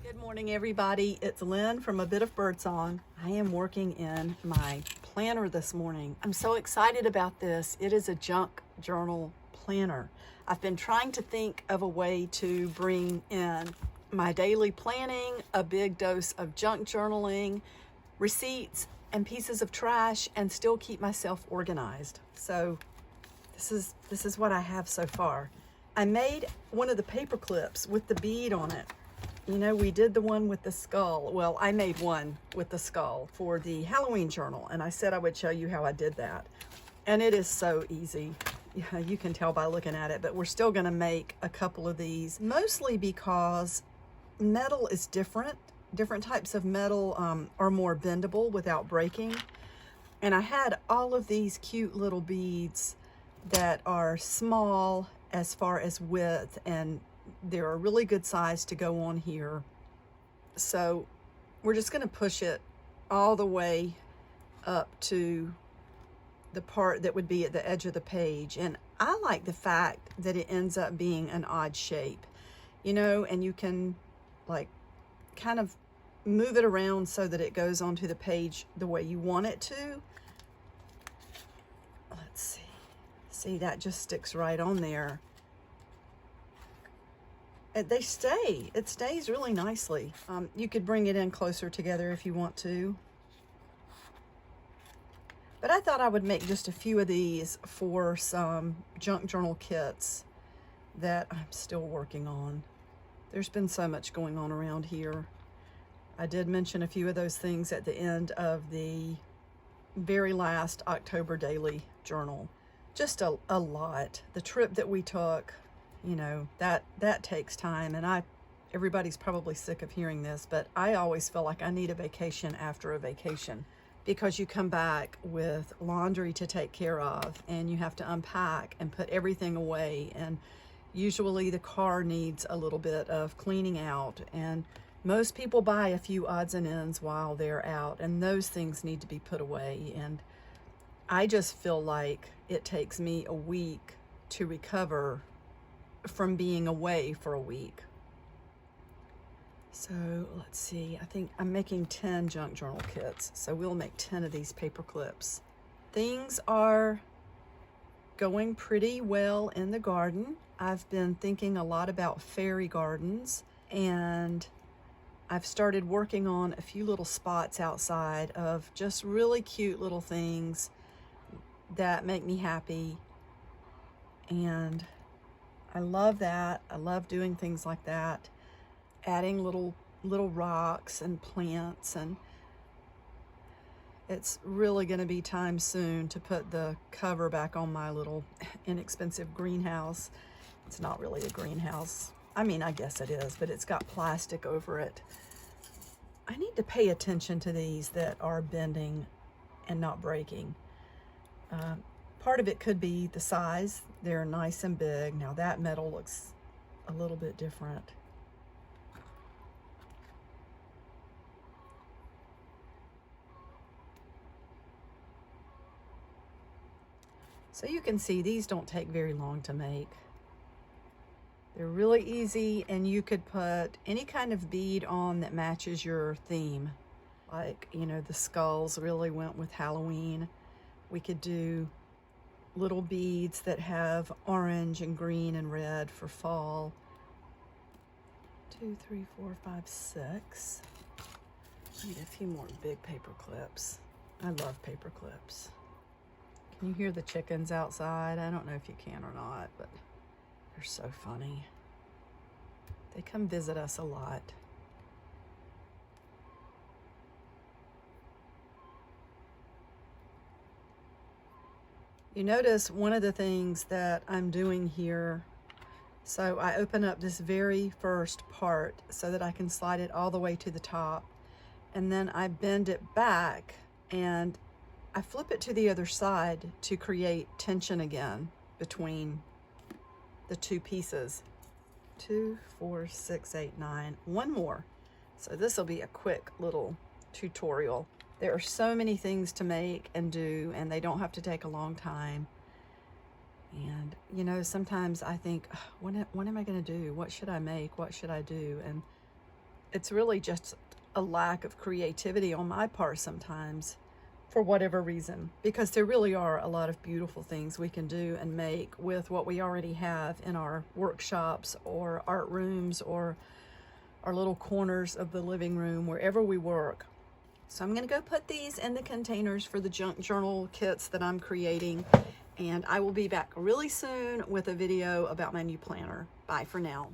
Good morning, everybody. It's Lynn from A Bit of Birdsong. I am working in my planner this morning. I'm so excited about this. It is a junk journal planner. I've been trying to think of a way to bring in my daily planning, a big dose of junk journaling, receipts, and pieces of trash, and still keep myself organized. So this is what I have so far. I made one of the paper clips with the bead on it. You know, we did the one with the skull. Well, I made one with the skull for the Halloween journal, and I said I would show you how I did that. And it is so easy. Yeah, you can tell by looking at it, but we're still gonna make a couple of these, mostly because metal is different. Different types of metal are more bendable without breaking. And I had all of these cute little beads that are small as far as width, and they're a really good size to go on here. So we're just going to push it all the way up to the part that would be at the edge of the page. And I like the fact that it ends up being an odd shape, you know, and you can like kind of move it around so that it goes onto the page the way you want it to. Let's see. See, that just sticks right on there. They stay. It stays really nicely. You could bring it in closer together if you want to. But I thought I would make just a few of these for some junk journal kits that I'm still working on. There's been so much going on around here. I did mention a few of those things at the end of the very last October daily journal. Just a lot. The trip that we took, you know, that takes time, and everybody's probably sick of hearing this, but I always feel like I need a vacation after a vacation, because you come back with laundry to take care of, and you have to unpack and put everything away, and usually the car needs a little bit of cleaning out, and most people buy a few odds and ends while they're out, and those things need to be put away. And I just feel like it takes me a week to recover from being away for a week. So let's see, I think I'm making 10 junk journal kits, so we'll make 10 of these paper clips. Things are going pretty well in the garden. I've been thinking a lot about fairy gardens, and I've started working on a few little spots outside of just really cute little things that make me happy. And I love that. I love doing things like that, adding little rocks and plants, and it's really going to be time soon to put the cover back on my little inexpensive greenhouse. It's not really a greenhouse. I mean, I guess it is, but it's got plastic over it. I need to pay attention to these that are bending and not breaking. Part of it could be the size. They're nice and big. Now that metal looks a little bit different. So you can see these don't take very long to make. They're really easy, and you could put any kind of bead on that matches your theme. Like, you know, the skulls really went with Halloween. We could do little beads that have orange and green and red for fall. 2, 3, 4, 5, 6. Need a few more big paper clips. I love paper clips. Can you hear the chickens outside? I don't know if you can or not, but they're so funny. They come visit us a lot. You notice one of the things that I'm doing here, so I open up this very first part so that I can slide it all the way to the top, and then I bend it back and I flip it to the other side to create tension again between the two pieces. 2, 4, 6, 8, 9. One more. So this will be a quick little tutorial. There are so many things to make and do, and they don't have to take a long time. And, you know, sometimes I think, what am I going to do? What should I make? What should I do? And it's really just a lack of creativity on my part sometimes, for whatever reason, because there really are a lot of beautiful things we can do and make with what we already have in our workshops or art rooms or our little corners of the living room, wherever we work. So I'm going to go put these in the containers for the junk journal kits that I'm creating, and I will be back really soon with a video about my new planner. Bye for now.